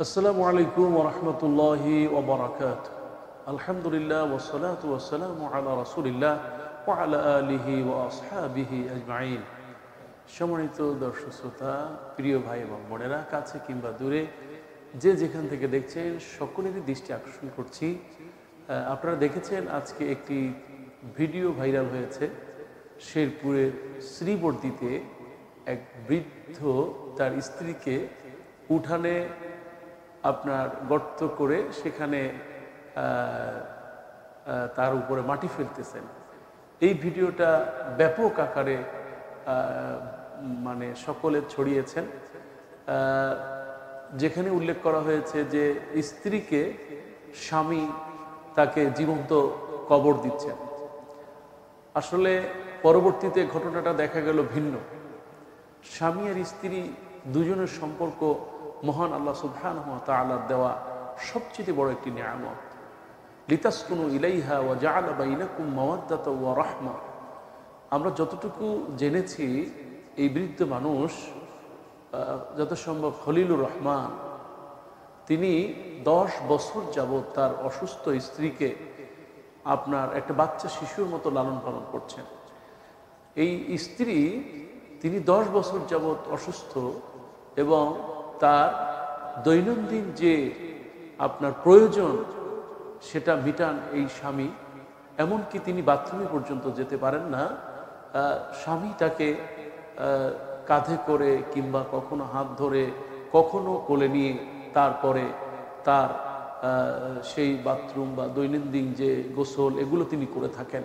আসসালামু আলাইকুম ওয়া রাহমাতুল্লাহি ওয়া বারাকাতুহু। আলহামদুলিল্লাহ ওয়া সলাতু ওয়া সালামু আলা রাসূলিল্লাহ ওয়া আলা আলিহি ওয়া আসহাবিহি আজমাইন। সম্মানিত দর্শক শ্রোতা, প্রিয় ভাই এবং বোনেরা, কাছে কিংবা দূরে যে যেখান থেকে দেখছেন সকলেরই দৃষ্টি আকর্ষণ করছি। আপনারা দেখেছেন আজকে একটি ভিডিও ভাইরাল হয়েছে। শেরপুরের শ্রীবর্দীতে এক বৃদ্ধ তার স্ত্রীকে উঠানে আপনার গর্ত করে সেখানে তার উপরে মাটি ফেলতেছেন। এই ভিডিওটা ব্যাপক আকারে মানে সকলে ছড়িয়েছেন, যেখানে উল্লেখ করা হয়েছে যে স্ত্রীকে স্বামী তাকে জীবন্ত কবর দিচ্ছেন। আসলে পরবর্তীতে ঘটনাটা দেখা গেল ভিন্ন। স্বামী আর স্ত্রী দুজনের সম্পর্ক মহান আল্লাহ সুবহানাহু ওয়া তাআলার দেওয়া সবচেয়ে বড় একটি নিয়ামত। লিতাসকুনু ইলাইহা ওয়া জাআলা বাইনাকুম মাওয়াদ্দাতা ওয়া রাহমা। আমরা যতটুকু জেনেছি, এই বৃদ্ধ মানুষ যত সম্ভব খলিলুর রহমান, তিনি 10 বছর যাবৎ তার অসুস্থ স্ত্রীকে আপনার একটা বাচ্চা শিশুর মতো লালন পালন করছেন। এই স্ত্রী, তিনি 10 বছর যাবৎ অসুস্থ এবং তার দৈনন্দিন যে আপনার প্রয়োজন সেটা মিটান এই স্বামী। এমনকি তিনি বাথরুমে পর্যন্ত যেতে পারেন না। স্বামী তাকে কাঁধে করে কিংবা কখনো হাত ধরে, কখনো কোলে নিয়ে তারপরে তার সেই বাথরুম বা দৈনন্দিন যে গোসল এগুলো তিনি করে থাকেন।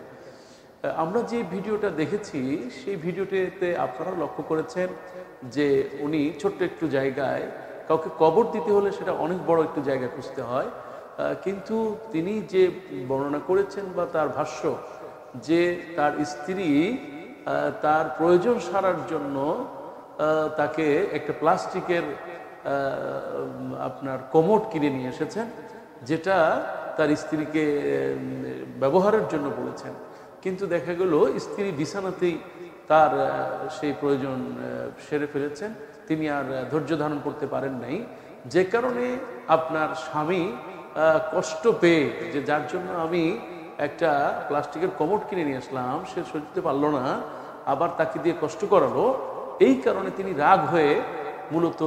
আমরা যে ভিডিওটা দেখেছি সেই ভিডিওটিতে আপনারা লক্ষ্য করেছেন যে উনি ছোট্ট একটু জায়গায়, কাউকে কবর দিতে হলে সেটা অনেক বড় একটু জায়গা খুঁজতে হয়, কিন্তু তিনি যে বর্ণনা করেছেন বা তার ভাষ্য যে তার স্ত্রী তার প্রয়োজন সারার জন্য তাকে একটা প্লাস্টিকের আপনার কোমোড কিনে নিয়ে এসেছেন, যেটা তার স্ত্রীকে ব্যবহারের জন্য বলেছেন। কিন্তু দেখা গেল স্ত্রী বিছানাতেই তার সেই প্রয়োজন সেরে ফেলেছেন, তিনি আর ধৈর্য ধারণ করতে পারেন নাই। যে কারণে আপনার স্বামী কষ্ট পেয়ে, যে যার জন্য আমি একটা প্লাস্টিকের কোমোড কিনে নিয়ে আসলাম, সে সইতে পারলো না, আবার তাকে দিয়ে কষ্ট করালো। এই কারণে তিনি রাগ হয়ে মূলত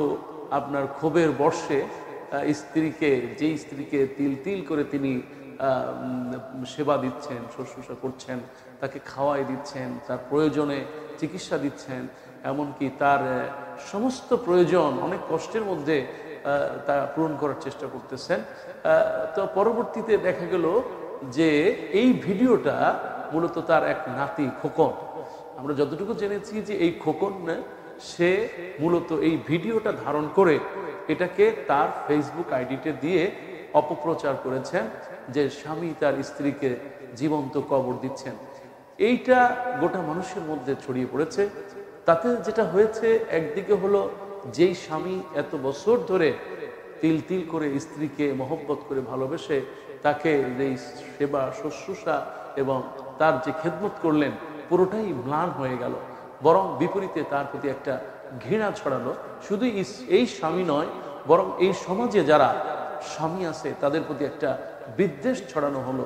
আপনার ক্ষোভের বর্ষে যেই স্ত্রীকে তিল তিল করে তিনি সেবা দিচ্ছেন, শুশ্রূষা করছেন, তাকে খাওয়াই দিচ্ছেন, তার প্রয়োজনে চিকিৎসা দিচ্ছেন, এমনকি তার সমস্ত প্রয়োজন অনেক কষ্টের মধ্যে তা পূরণ করার চেষ্টা করতেছেন। তো পরবর্তীতে দেখা গেল যে এই ভিডিওটা মূলত তার এক নাতি খোকন। আমরা যতটুকু জেনেছি যে এই খোকন সে মূলত এই ভিডিওটা ধারণ করে এটাকে তার ফেসবুক আইডিতে দিয়ে অপপ্রচার করেছেন যে স্বামী তার স্ত্রীকে জীবন্ত কবর দিচ্ছেন। এইটা গোটা মানুষের মধ্যে ছড়িয়ে পড়েছে। তাতে যেটা হয়েছে, একদিকে হলো যেই স্বামী এত বছর ধরে তিল তিল করে স্ত্রীকে মহব্বত করে ভালোবেসে তাকে যেই সেবা শুশ্রূষা এবং তার যে খেদমত করলেন, পুরোটাই ম্লান হয়ে গেল। বরং বিপরীতে তার প্রতি একটা ঘৃণা ছড়ালো। শুধু এই স্বামী নয়, বরং এই সমাজে যারা স্বামী আছে তাদের প্রতি একটা বিদ্বেষ ছড়ানো হলো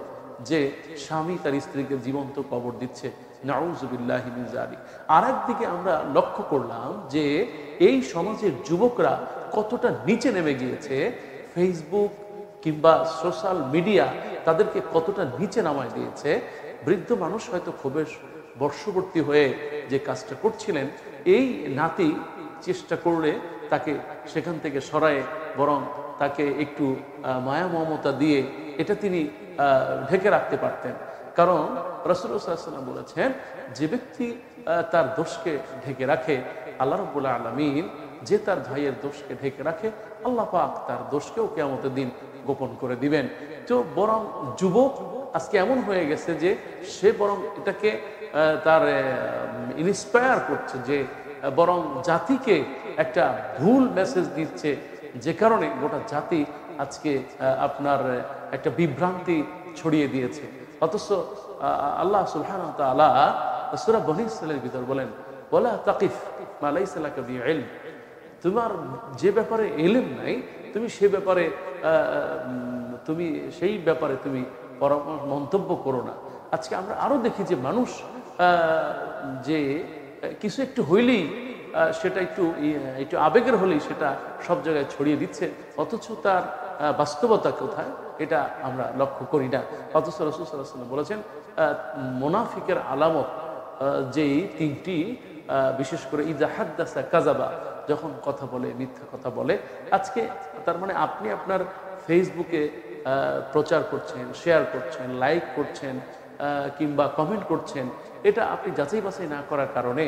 যে স্বামী তার স্ত্রীকে জীবন্ত কবর দিচ্ছে। নাউযুবিল্লাহি মিন যালিক। আর একদিকে আমরা লক্ষ্য করলাম যে এই সমাজের যুবকরা কতটা নিচে নেমে গিয়েছে। ফেসবুক কিংবা সোশ্যাল মিডিয়া তাদেরকে কতটা নিচে নামায় দিয়েছে। বৃদ্ধ মানুষ হয়তো ক্ষোভের বর্ষবর্তী হয়ে যে কাজটা করছিলেন, এই নাতি চেষ্টা করলে তাকে সেখান থেকে সরায়ে বরং তাকে একটু মায়া মমতা দিয়ে এটা তিনি ঢেকে রাখতে পারতেন। কারণ রাসূলুল্লাহ সাল্লাল্লাহু আলাইহি ওয়াসাল্লাম বলেছেন, যে ব্যক্তি তার দোষকে ঢেকে রাখে, আল্লাহ রাব্বুল আলামিন যে তার ভাইয়ের দোষকে ঢেকে রাখে, আল্লাহ পাক তার দোষকেও কিয়ামতের দিন গোপন করে দিবেন। তো বরং যুবক আজকে এমন হয়ে গেছে যে সে বরং এটাকে তার ইন্সপায়ার করছে, যে বরং জাতিকে একটা ভুল মেসেজ দিচ্ছে, যে কারণে গোটা জাতি আজকে আপনার একটা বিভ্রান্তি ছড়িয়ে দিয়েছে। অথচ আল্লাহ সুবহানাহু ওয়া তাআলা সূরা বনী ইসরাঈলের ভিতর বলেন, ওয়ালা তাকিফ মা লাইসা লাকা বিহি ইলম, তোমার যে ব্যাপারে এলেম নাই তুমি সে ব্যাপারে তুমি সেই ব্যাপারে তুমি মন্তব্য করো না। আজকে আমরা আরো দেখি যে মানুষ যে কিছু একটু হইলেই সেটা একটু একটু আবেগের হলেই সেটা সব জায়গায় ছড়িয়ে দিচ্ছে, অথচ তার বাস্তবতা কোথায় এটা আমরা লক্ষ্য করি না। অথচ রাসূল সাল্লাল্লাহু আলাইহি ওয়াসাল্লাম বলেছেন মুনাফিকের আলামত যেই তিনটি, বিশেষ করে ইযা হাদ্দাসা কাযাবা, যখন কথা বলে মিথ্যা কথা বলে। আজকে তার মানে আপনি আপনার ফেসবুকে প্রচার করছেন, শেয়ার করছেন, লাইক করছেন কিংবা কমেন্ট করছেন, এটা আপনি যাচাই বাছাই না করার কারণে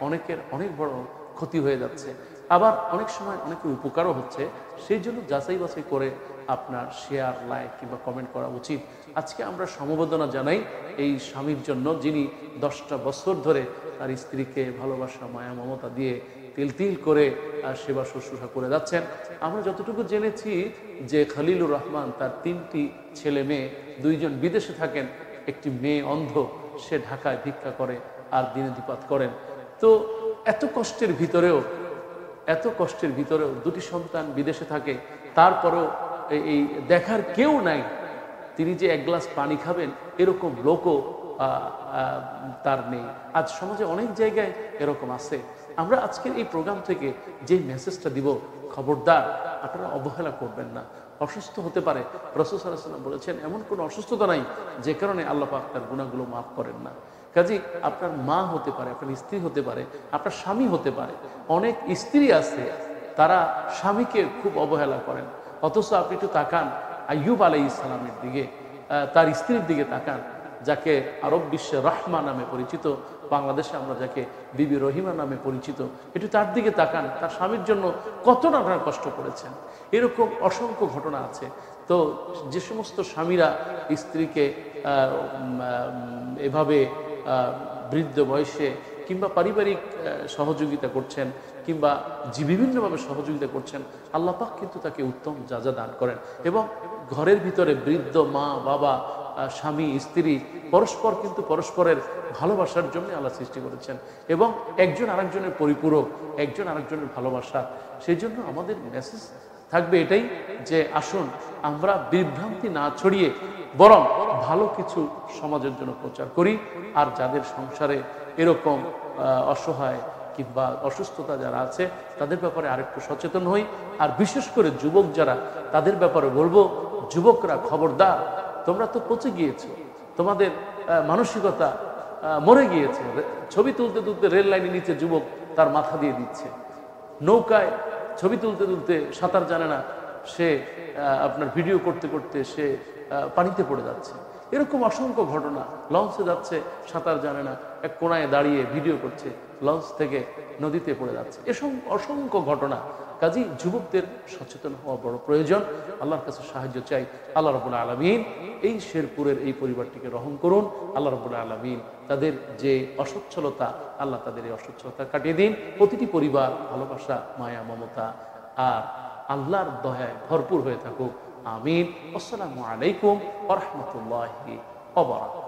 অনেকের অনেক বড় ক্ষতি হয়ে যাচ্ছে। আবার অনেক সময় অনেকের উপকারও হচ্ছে, সেই জন্য যাচাই বাছাই করে আপনার শেয়ার, লাইক কিংবা কমেন্ট করা উচিত। আজকে আমরা সমবেদনা জানাই এই স্বামীর জন্য যিনি 10টা বছর ধরে তার স্ত্রীকে ভালোবাসা, মায়া, মমতা দিয়ে তিল তিল করে সেবা শুশ্রূষা করে যাচ্ছেন। আমরা যতটুকু জেনেছি যে খলিলুর রহমান তার 3টি ছেলে মেয়ে, 2জন বিদেশে থাকেন, একটি মেয়ে অন্ধ, সে ঢাকায় ভিক্ষা করে আর দিনে দুপাত করেন। তো এত কষ্টের ভিতরেও 2টি সন্তান বিদেশে থাকে, তারপরেও এই দেখার কেউ নাই তিনি যে এক গ্লাস পানি খাবেন এরকম লোকও তার নেই। আজ সমাজে অনেক জায়গায় এরকম আছে। আমরা আজকের এই প্রোগ্রাম থেকে যে মেসেজটা দিব, খবরদার আপনারা অবহেলা করবেন না। অসুস্থ হতে পারে, রাসূল সাল্লাল্লাহু আলাইহি ওয়াসাল্লাম বলেছেন এমন কোনো অসুস্থতা নাই যে কারণে আল্লাহ পাক তার গুনাহগুলো মাফ করেন না। কাজেই আপনার মা হতে পারে, আপনার স্ত্রী হতে পারে, আপনার স্বামী হতে পারে। অনেক স্ত্রী আছে তারা স্বামীকে খুব অবহেলা করেন, অথচ আপনি একটু তাকান আইয়ুব আলাইহিস সালামের দিকে, তার স্ত্রীর দিকে তাকান, যাকে আরব বিশ্বে রহমা নামে পরিচিত, বাংলাদেশে আমরা যাকে বিবি রহিমা নামে পরিচিত, একটু তার দিকে তাকান, তার স্বামীর জন্য কতটা আপনারা কষ্ট করেছেন। এরকম অসংখ্য ঘটনা আছে। তো যে সমস্ত স্বামীরা স্ত্রীকে এভাবে বৃদ্ধ বয়সে কিংবা পারিবারিক সহযোগিতা করছেন কিংবা বিভিন্নভাবে সহযোগিতা করছেন, আল্লাহ পাক কিন্তু তাকে উত্তম যাজা দান করেন। এবং ঘরের ভিতরে বৃদ্ধ মা বাবা, স্বামী স্ত্রী পরস্পর কিন্তু পরস্পরের ভালোবাসার জন্য আল্লাহ সৃষ্টি করেছেন এবং একজন আরেকজনের পরিপূরক, একজন আরেকজনের ভালোবাসা। সেই জন্য আমাদের মেসেজ থাকবে এটাই যে আসুন আমরা বিভ্রান্তি না ছড়িয়ে বরং ভালো কিছু সমাজের জন্য প্রচার করি, আর যাদের সংসারে এরকম অসহায় কিংবা অসুস্থতা যারা আছে তাদের ব্যাপারে আরেকটু সচেতন হই। আর বিশেষ করে যুবক যারা, তাদের ব্যাপারে বলবো, যুবকরা খবরদার, তোমরা তো পচে গিয়েছো, তোমাদের মানসিকতা মরে গিয়েছে। ছবি তুলতে তুলতে রেল লাইনের নিচে যুবক তার মাথা দিয়ে দিচ্ছে, নৌকায় ছবি তুলতে তুলতে সাঁতার জানে না, সে আপনার ভিডিও করতে করতে সে পানিতে পড়ে যাচ্ছে। এরকম অসংখ্য ঘটনা, লঞ্চে যাচ্ছে সাঁতার জানে না, এক কোনায় দাঁড়িয়ে ভিডিও করছে, লঞ্চ থেকে নদীতে পড়ে যাচ্ছে। এসব অসংখ্য ঘটনা। কাজী যুবকদের সচেতন হওয়া বড় প্রয়োজন। আল্লাহর কাছে সাহায্য চাই। আল্লাহ রাব্বুল আলামিন এই শেরপুরের এই পরিবারটিকে রহম করুন। আল্লাহ রাব্বুল আলামিন তাদের যে অসচ্ছলতা, আল্লাহ তাদের এই অসচ্ছলতা কাটিয়ে দিন। প্রতিটি পরিবার ভালোবাসা, মায়া, মমতা আর আল্লাহর দয়ায় ভরপুর হয়ে থাকুক। আমিন। আসসালামু আলাইকুম ওয়া রাহমাতুল্লাহি ওয়া বারাকাতুহু।